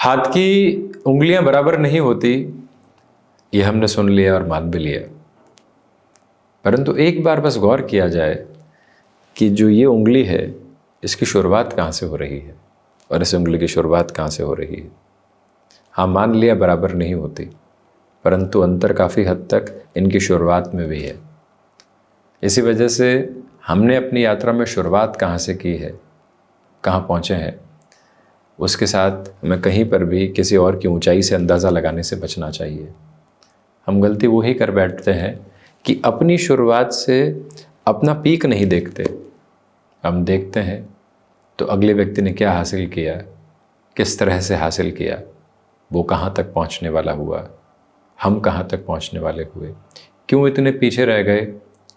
हाथ की उंगलियां बराबर नहीं होती, ये हमने सुन लिया और मान भी लिया। परंतु एक बार बस गौर किया जाए कि जो ये उंगली है, इसकी शुरुआत कहाँ से हो रही है और इस उंगली की शुरुआत कहाँ से हो रही है। हाँ, मान लिया बराबर नहीं होती, परंतु अंतर काफ़ी हद तक इनकी शुरुआत में भी है। इसी वजह से हमने अपनी यात्रा में शुरुआत कहाँ से की है, कहाँ पहुँचे हैं, उसके साथ हमें कहीं पर भी किसी और की ऊंचाई से अंदाज़ा लगाने से बचना चाहिए। हम गलती वही कर बैठते हैं कि अपनी शुरुआत से अपना पीक नहीं देखते। हम देखते हैं तो अगले व्यक्ति ने क्या हासिल किया, किस तरह से हासिल किया, वो कहाँ तक पहुँचने वाला हुआ, हम कहाँ तक पहुँचने वाले हुए, क्यों इतने पीछे रह गए,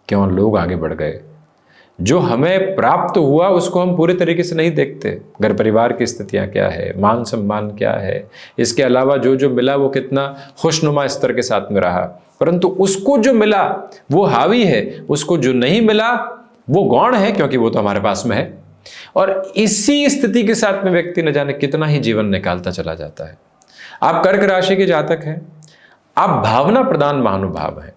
क्यों लोग आगे बढ़ गए। जो हमें प्राप्त हुआ उसको हम पूरे तरीके से नहीं देखते। घर परिवार की स्थितियाँ क्या है, मान सम्मान क्या है, इसके अलावा जो जो मिला वो कितना खुशनुमा स्तर के साथ में रहा, परंतु उसको जो मिला वो हावी है, उसको जो नहीं मिला वो गौण है, क्योंकि वो तो हमारे पास में है। और इसी स्थिति के साथ में व्यक्ति न जाने कितना ही जीवन निकालता चला जाता है। आप कर्क राशि के जातक हैं, आप भावना प्रधान महानुभाव हैं,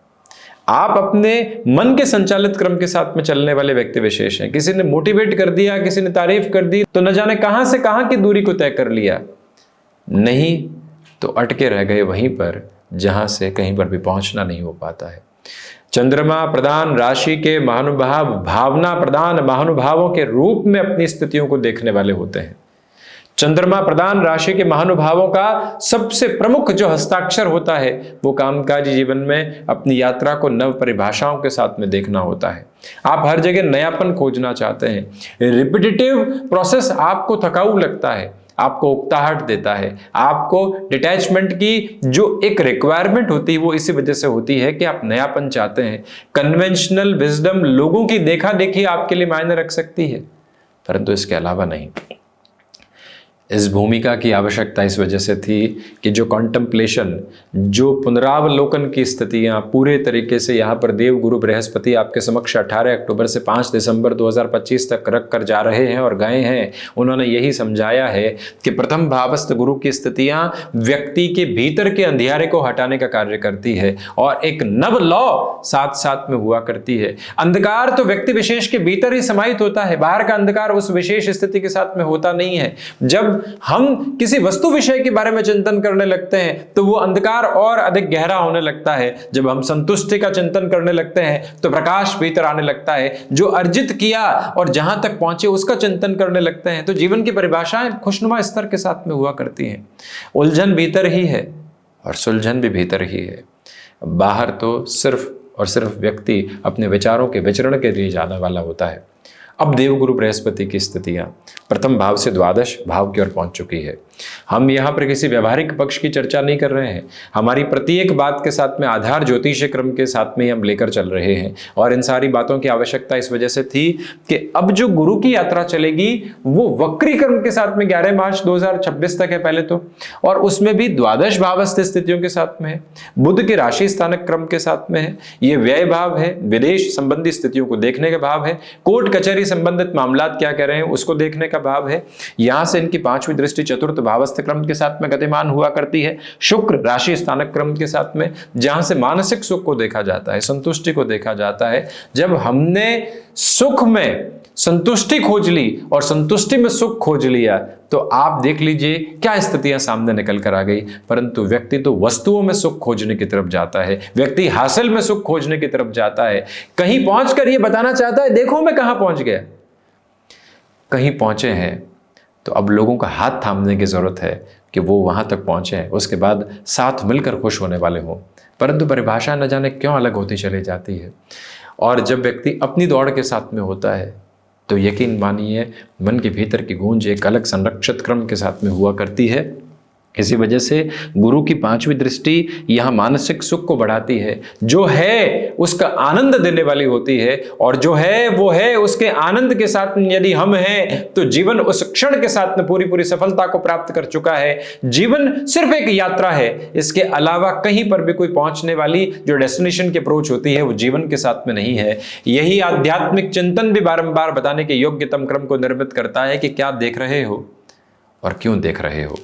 आप अपने मन के संचालित क्रम के साथ में चलने वाले व्यक्ति विशेष हैं। किसी ने मोटिवेट कर दिया, किसी ने तारीफ कर दी तो न जाने कहां से कहां की दूरी को तय कर लिया, नहीं तो अटके रह गए वहीं पर जहां से कहीं पर भी पहुंचना नहीं हो पाता है। चंद्रमा प्रधान राशि के महानुभाव भावना प्रधान महानुभावों के रूप में अपनी स्थितियों को देखने वाले होते हैं। चंद्रमा प्रधान राशि के महानुभावों का सबसे प्रमुख जो हस्ताक्षर होता है वो कामकाजी जीवन में अपनी यात्रा को नव परिभाषाओं के साथ में देखना होता है। आप हर जगह नयापन खोजना चाहते हैं। रिपीटेटिव प्रोसेस आपको थकाऊ लगता है, आपको उकताहट देता है, आपको डिटैचमेंट की जो एक रिक्वायरमेंट होती है वो इसी वजह से होती है कि आप नयापन चाहते हैं। कन्वेंशनल विजडम, लोगों की देखा देखी आपके लिए मायने रख सकती है, परंतु इसके अलावा नहीं। इस भूमिका की आवश्यकता इस वजह से थी कि जो कॉन्टेम्पलेशन, जो पुनरावलोकन की स्थितियां पूरे तरीके से यहाँ पर देव गुरु बृहस्पति आपके समक्ष 18 अक्टूबर से 5 दिसंबर 2025 तक रख कर जा रहे हैं और गए हैं। उन्होंने यही समझाया है कि प्रथम भावस्थ गुरु की स्थितियां व्यक्ति के भीतर के अंधियारे को हटाने का कार्य करती है और एक नव लौ साथ साथ में हुआ करती है। अंधकार तो व्यक्ति विशेष के भीतर ही समाहित होता है, बाहर का अंधकार उस विशेष स्थिति के साथ में होता नहीं है। जब हम किसी वस्तु विषय के बारे में चिंतन करने लगते हैं तो वो अंधकार और अधिक गहरा होने लगता है। जब हम संतुष्टि का चिंतन करने लगते हैं तो प्रकाश भीतर आने लगता है। जो अर्जित किया और जहां तक पहुंचे उसका चिंतन करने लगते हैं तो जीवन की परिभाषाएं खुशनुमा स्तर के साथ में हुआ करती हैं। उलझन भीतर ही है और सुलझन भी भीतर ही है। बाहर तो सिर्फ और सिर्फ व्यक्ति अपने विचारों के विचरण के लिए जाने वाला होता है। अब देवगुरु बृहस्पति की स्थितियां प्रथम भाव से द्वादश भाव की ओर पहुंच चुकी है। हम यहां पर किसी व्यवहारिक पक्ष की चर्चा नहीं कर रहे हैं। हमारी प्रत्येक बात के साथ में आधार ज्योतिष क्रम के साथ में ही हम लेकर चल रहे हैं और इन सारी बातों की आवश्यकता इस वजह से थी कि अब जो गुरु की यात्रा चलेगी वो वक्री क्रम के साथ में 11 मार्च 2026 तक है पहले तो, और उसमें भी द्वादश भावस्थ स्थितियों के साथ में है। बुध के राशि स्थानक क्रम के साथ में है। ये व्यय भाव है, विदेश संबंधी स्थितियों को देखने का भाव है, कोर्ट कचहरी संबंधित मामलात क्या कह रहे हैं उसको देखने का भाव है। यहां से इनकी पांचवी दृष्टि चतुर्थ भावस्थ क्रम के साथ में गतिमान हुआ करती है। शुक्र राशि स्थानक क्रम के साथ में, जहां से मानसिक सुख को देखा जाता है, संतुष्टि को देखा जाता है। जब हमने सुख में संतुष्टि खोज ली और संतुष्टि में सुख खोज लिया तो आप देख लीजिए क्या स्थितियां सामने निकल कर आ गई। परंतु व्यक्ति तो वस्तुओं में सुख खोजने की तरफ जाता है, व्यक्ति हासिल में सुख खोजने की तरफ जाता है। कहीं पहुंचकर यह बताना चाहता है देखो मैं कहां पहुंच गया। कहीं पहुंचे हैं तो अब लोगों का हाथ थामने की जरूरत है कि वो वहां तक पहुंचे हैं, उसके बाद साथ मिलकर खुश होने वाले हों। परंतु परिभाषा न जाने क्यों अलग होती चली जाती है। और जब व्यक्ति अपनी दौड़ के साथ में होता है तो यकीन मानिए मन के भीतर की गूंज एक अलग संरक्षित क्रम के साथ में हुआ करती है। इसी वजह से गुरु की पांचवी दृष्टि यहां मानसिक सुख को बढ़ाती है। जो है उसका आनंद देने वाली होती है और जो है वो है उसके आनंद के साथ यदि हम हैं तो जीवन उस क्षण के साथ में पूरी पूरी सफलता को प्राप्त कर चुका है। जीवन सिर्फ एक यात्रा है, इसके अलावा कहीं पर भी कोई पहुंचने वाली जो डेस्टिनेशन की अप्रोच होती है वो जीवन के साथ में नहीं है। यही आध्यात्मिक चिंतन भी बारंबार बताने के योग्यतम क्रम को निर्मित करता है कि क्या देख रहे हो और क्यों देख रहे हो।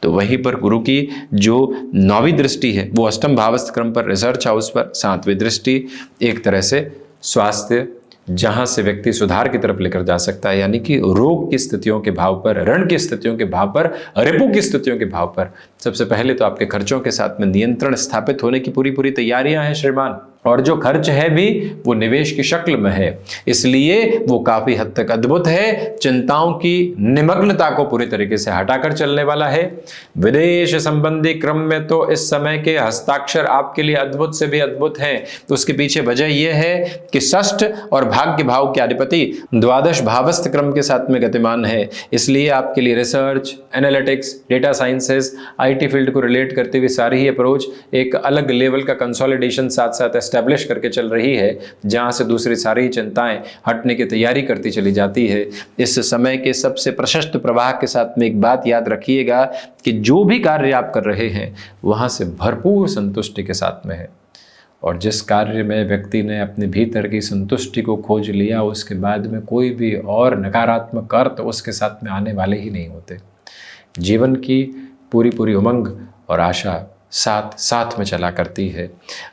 तो वहीं पर गुरु की जो 9वीं दृष्टि है वो अष्टम भावस्थ क्रम पर, रिसर्च हाउस पर, 7वीं दृष्टि एक तरह से स्वास्थ्य, जहां से व्यक्ति सुधार की तरफ लेकर जा सकता है, यानी कि रोग की स्थितियों के भाव पर, ऋण की स्थितियों के भाव पर, रिपू की स्थितियों के भाव पर। सबसे पहले तो आपके खर्चों के साथ में नियंत्रण स्थापित होने की पूरी पूरी तैयारियां हैं श्रीमान, और जो खर्च है भी वो निवेश की शक्ल में है, इसलिए वो काफी हद तक अद्भुत है। चिंताओं की निमग्नता को पूरी तरीके से हटाकर चलने वाला है। विदेश संबंधी क्रम में तो इस समय के हस्ताक्षर आपके लिए अद्भुत से भी अद्भुत हैं। तो उसके पीछे वजह यह है कि षष्ठ और भाग्य भाव के अधिपति द्वादश भावस्थ क्रम के साथ में गतिमान है, इसलिए आपके लिए research, analytics, data sciences, IT field को रिलेट करते हुए सारी ही अप्रोच एक अलग लेवल का कंसोलिडेशन साथ साथ एस्टैब्लिश करके चल रही है, जहां से दूसरी सारी चिंताएं हटने की तैयारी करती चली जाती है। इस समय के सबसे प्रशस्त प्रवाह के साथ में एक बात याद रखिएगा कि जो भी कार्य आप कर रहे हैं वहां से भरपूर संतुष्टि के साथ में है, और जिस कार्य में व्यक्ति ने अपने भीतर की संतुष्टि को खोज लिया उसके बाद में कोई भी और नकारात्मक अर्थ उसके साथ में आने वाले ही नहीं होते। जीवन की पूरी पूरी उमंग और आशा साथ साथ में चला करती है।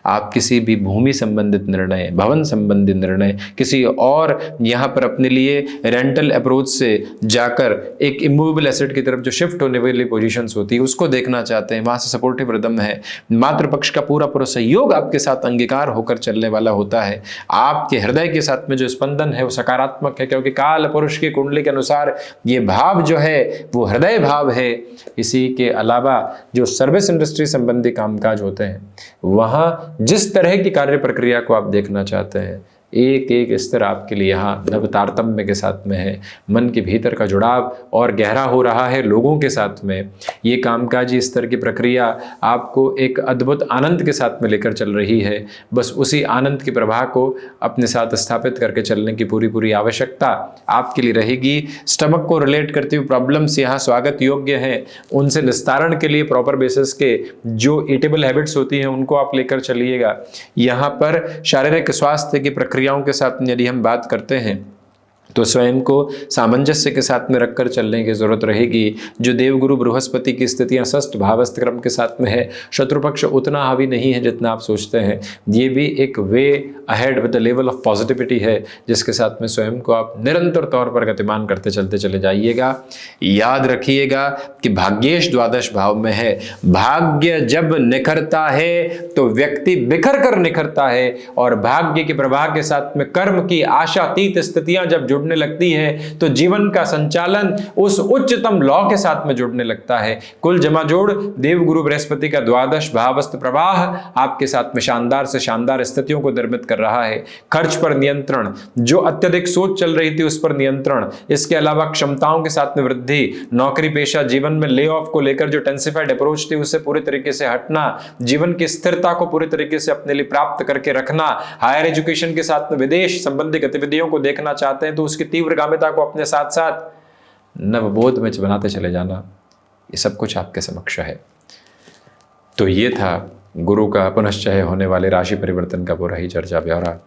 आप किसी भी भूमि संबंधित निर्णय, भवन संबंधित निर्णय, किसी और यहाँ पर अपने लिए रेंटल अप्रोच से जाकर एक इमूवेबल एसेट की तरफ जो शिफ्ट होने वाली पोजीशंस होती है उसको देखना चाहते हैं, वहाँ से सपोर्टिव रिदम है। मातृपक्ष का पूरा पूरा सहयोग आपके साथ अंगीकार होकर चलने वाला होता है। आपके हृदय के साथ में जो स्पंदन है वो सकारात्मक है, क्योंकि काल पुरुष की कुंडली के अनुसार ये भाव जो है वो हृदय भाव है। इसी के अलावा जो सर्विस इंडस्ट्री संबंधी कामकाज होते हैं वहां जिस तरह की कार्य प्रक्रिया को आप देखना चाहते हैं, एक एक स्तर आपके लिए यहाँ नव तारतम्य के साथ में है। मन के भीतर का जुड़ाव और गहरा हो रहा है लोगों के साथ में। ये कामकाजी स्तर की प्रक्रिया आपको एक अद्भुत आनंद के साथ में लेकर चल रही है। बस उसी आनंद के प्रवाह को अपने साथ स्थापित करके चलने की पूरी पूरी आवश्यकता आपके लिए रहेगी। स्टमक को रिलेट करती हुई प्रॉब्लम्स यहाँ स्वागत योग्य हैं, उनसे निस्तारण के लिए प्रॉपर बेसिस के जो ईटेबल हैबिट्स होती हैं उनको आप लेकर चलिएगा। यहाँ पर शारीरिक स्वास्थ्य की प्रक्रियाओं के साथ यदि हम बात करते हैं तो स्वयं को सामंजस्य के साथ में रखकर चलने की जरूरत रहेगी। जो देवगुरु बृहस्पति की स्थितियां षष्ठ भावस्थ क्रम के साथ में है, शत्रु पक्ष उतना हावी नहीं है जितना आप सोचते हैं। ये भी एक way ahead with the level of positivity है जिसके साथ में स्वयं को आप निरंतर तौर पर गतिमान करते चलते चले जाइएगा। याद रखिएगा कि भाग्येश द्वादश भाव में है। भाग्य जब निखरता है तो व्यक्ति बिखर कर निखरता है, और भाग्य के प्रवाह के साथ में कर्म की आशातीत स्थितियां जब जुड़ने लगती है तो जीवन का संचालन उस उच्चतम लॉ के साथ में जुड़ने लगता है। कुल जमा जोड़ देवगुरु बृहस्पति का द्वादश भावस्थ प्रवाह आपके साथ में शानदार से शानदार स्थितियों को निर्मित कर रहा है। खर्च पर नियंत्रण, जो अत्यधिक सोच चल रही थी उस पर नियंत्रण, इसके अलावा क्षमताओं के साथ में वृद्धि, नौकरी पेशा जीवन में ले ऑफ को लेकर जो टेंसिफाइड अप्रोच थी उससे पूरी तरीके से हटना, जीवन की स्थिरता को पूरी तरीके से अपने लिए प्राप्त करके रखना, हायर एजुकेशन के साथ में विदेश संबंधी गतिविधियों को देखना चाहते हैं तो उसकी तीव्रगामिता को अपने साथ साथ नवबोध में बनाते चले जाना, ये सब कुछ आपके समक्ष है। तो ये था गुरु का पुनश्चय होने वाले राशि परिवर्तन का पूरा ही चर्चा ब्यौरा।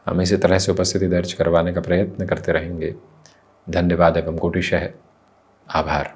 हम इसी तरह से उपस्थिति दर्ज करवाने का प्रयत्न करते रहेंगे। धन्यवाद एवं कोटिशः आभार।